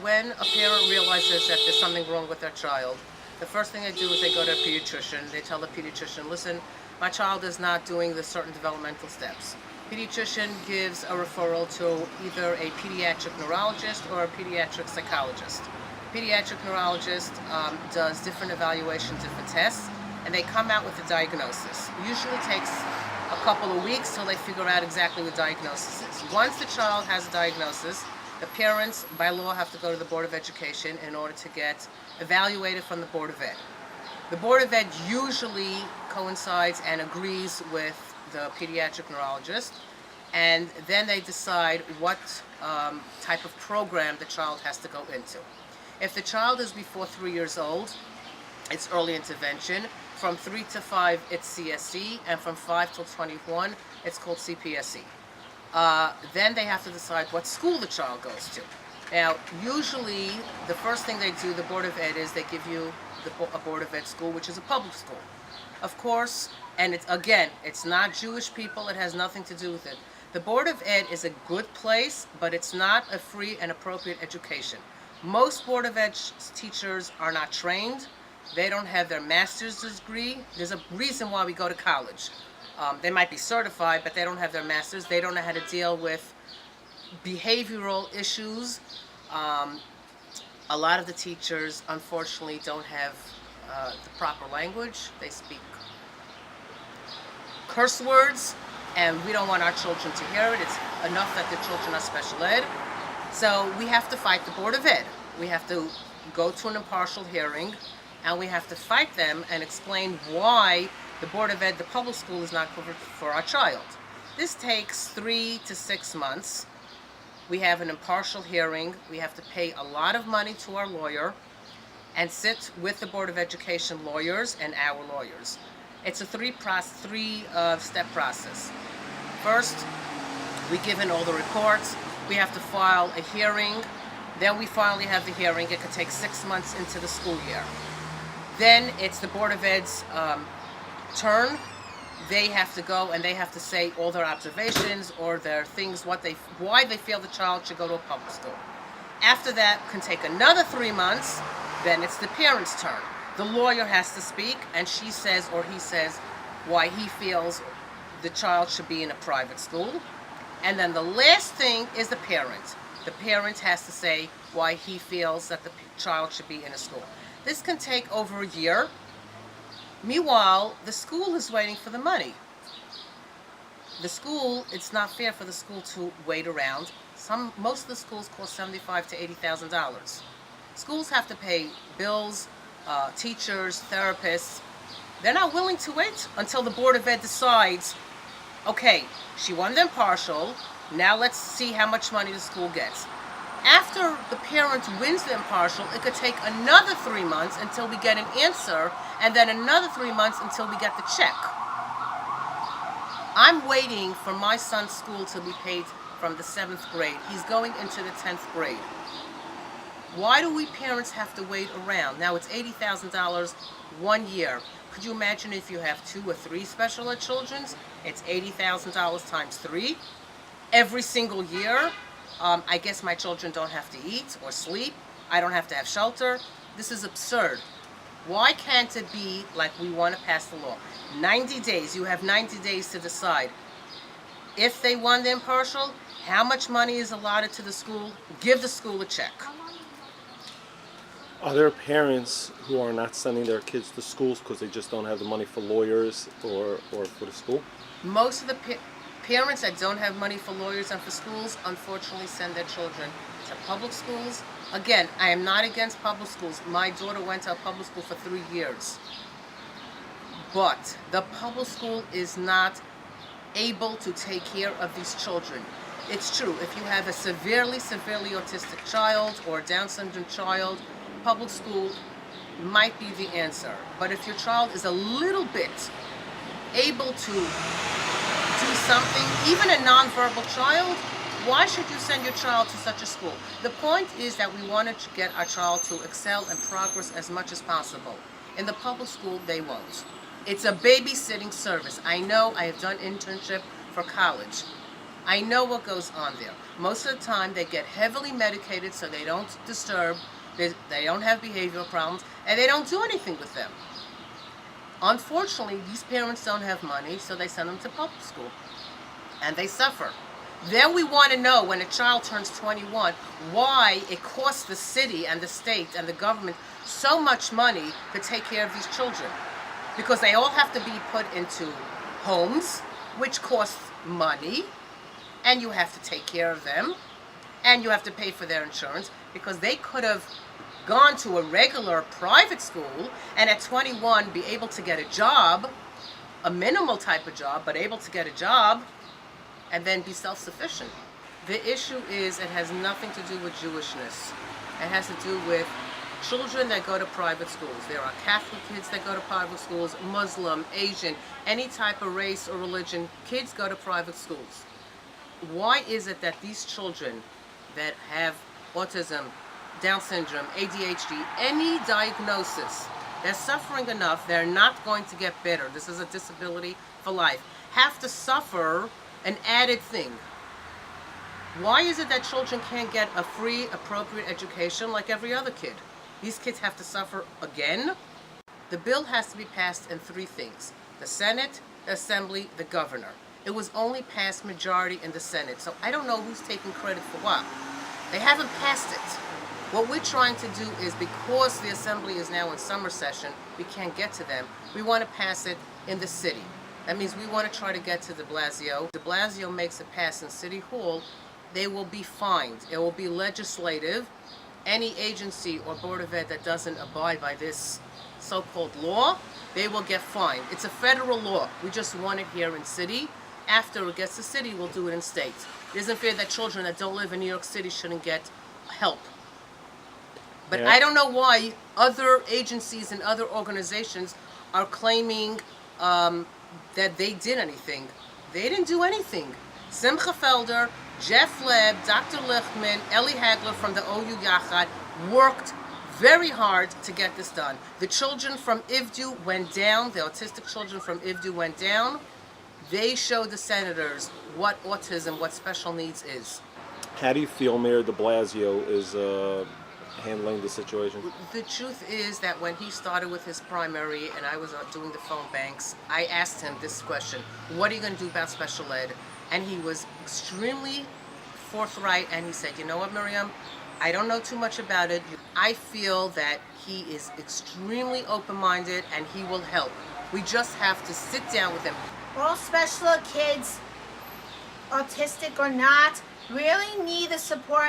when a parent realizes that there's something wrong with their child, the first thing they do is they go to a pediatrician. They tell the pediatrician, listen, my child is not doing the certain developmental steps. Pediatrician gives a referral to either a pediatric neurologist or a pediatric psychologist. Pediatric neurologist does different evaluations, different tests, and they come out with a diagnosis. Usually takes a couple of weeks till they figure out exactly what diagnosis is. Once the child has a diagnosis, the parents, by law, have to go to the Board of Education in order to get evaluated from the Board of Ed. The Board of Ed usually coincides and agrees with the pediatric neurologist, and then they decide what type of program the child has to go into. If the child is before 3 years old, it's early intervention. From 3 to 5, it's CSE, and from 5 till 21, it's called CPSE. Then they have to decide what school the child goes to. Now, usually, the first thing they do, the Board of Ed, is they give you a Board of Ed school, which is a public school. Of course, and it's not Jewish people, it has nothing to do with it. The Board of Ed is a good place, but it's not a free and appropriate education. Most Board of Ed teachers are not trained. They don't have their master's degree. There's a reason why we go to college. They might be certified, but they don't have their master's. They don't know how to deal with behavioral issues. A lot of the teachers, unfortunately, don't have the proper language. They speak curse words, and we don't want our children to hear it. It's enough that the children are special ed. So we have to fight the Board of Ed. We have to go to an impartial hearing, and we have to fight them and explain why the Board of Ed, the public school, is not covered for our child. This takes 3 to 6 months. We have an impartial hearing. We have to pay a lot of money to our lawyer and sit with the Board of Education lawyers and our lawyers. It's a three-step process. First, we give in all the reports. We have to file a hearing. Then we finally have the hearing. It could take 6 months into the school year. Then it's the Board of Ed's turn. They have to go and they have to say all their observations or their things, why they feel the child should go to a public school. After that can take another 3 months. Then it's the parent's turn. The lawyer has to speak, and she says or he says why he feels the child should be in a private school. And then the last thing is the parent. The parent has to say why he feels that the child should be in a school. This can take over a year. Meanwhile, the school is waiting for the money. The school, it's not fair for the school to wait around. Most of the schools cost $75,000 to $80,000. Schools have to pay bills, teachers, therapists. They're not willing to wait until the Board of Ed decides, okay, she won the impartial, now let's see how much money the school gets. After the parent wins the impartial, it could take another 3 months until we get an answer, and then another 3 months until we get the check. I'm waiting for my son's school to be paid from the 7th grade. He's going into the 10th grade. Why do we parents have to wait around? Now it's $80,000 1 year. Could you imagine if you have 2 or 3 special ed children? It's $80,000 times 3 every single year. I guess my children don't have to eat or sleep. I don't have to have shelter. This is absurd. Why can't it be like we want to pass the law? 90 days. You have 90 days to decide. If they won the impartial, how much money is allotted to the school? Give the school a check. Are there parents who are not sending their kids to schools because they just don't have the money for lawyers or for the school? Most of the parents that don't have money for lawyers and for schools, unfortunately, send their children to public schools. Again, I am not against public schools. My daughter went to a public school for 3 years. But the public school is not able to take care of these children. It's true, if you have a severely autistic child or a Down syndrome child, public school might be the answer. But if your child is a little bit able to do something, even a nonverbal child, why should you send your child to such a school? The point is that we want to get our child to excel and progress as much as possible. In the public school, they won't. It's a babysitting service. I know, I have done internship for college. I know what goes on there. Most of the time they get heavily medicated so they don't disturb, they don't have behavioral problems, and they don't do anything with them. Unfortunately, these parents don't have money, so they send them to public school. And they suffer. Then we want to know, when a child turns 21, why it costs the city and the state and the government so much money to take care of these children. Because they all have to be put into homes, which costs money, and you have to take care of them, and you have to pay for their insurance, because they could have gone to a regular private school and at 21 be able to get a job, a minimal type of job, but able to get a job, and then be self-sufficient. The issue is, it has nothing to do with Jewishness. It has to do with children that go to private schools. There are Catholic kids that go to private schools, Muslim, Asian, any type of race or religion, kids go to private schools. Why is it that these children that have autism, Down syndrome, ADHD, any diagnosis, they're suffering enough, they're not going to get better, this is a disability for life, have to suffer an added thing? Why is it that children can't get a free, appropriate education like every other kid? These kids have to suffer again? The bill has to be passed in three things: the Senate, the Assembly, the governor. It was only passed majority in the Senate, so I don't know who's taking credit for what. They haven't passed it. What we're trying to do is, because the Assembly is now in summer session, we can't get to them, we want to pass it in the city. That means we want to try to get to de Blasio. De Blasio makes it pass in City Hall, they will be fined. It will be legislative. Any agency or Board of Ed that doesn't abide by this so-called law, they will get fined. It's a federal law. We just want it here in city. After it gets to city, we'll do it in state. It isn't fair that children that don't live in New York City shouldn't get help. But Yeah. I don't know why other agencies and other organizations are claiming that they did anything. They didn't do anything. Simcha Felder, Jeff Leb, Dr. Lichtman, Ellie Hagler from the OU Yachad worked very hard to get this done. The children from IVDU went down, the autistic children from IVDU went down. They showed the senators what autism, what special needs is. How do you feel Mayor de Blasio is handling the situation? The truth is that when he started with his primary and I was doing the phone banks, I asked him this question: what are you going to do about special ed? And he was extremely forthright, and he said, you know what, Miriam, I don't know too much about it. I feel that he is extremely open-minded and he will help. We just have to sit down with him. All special ed kids, autistic or not, really need the support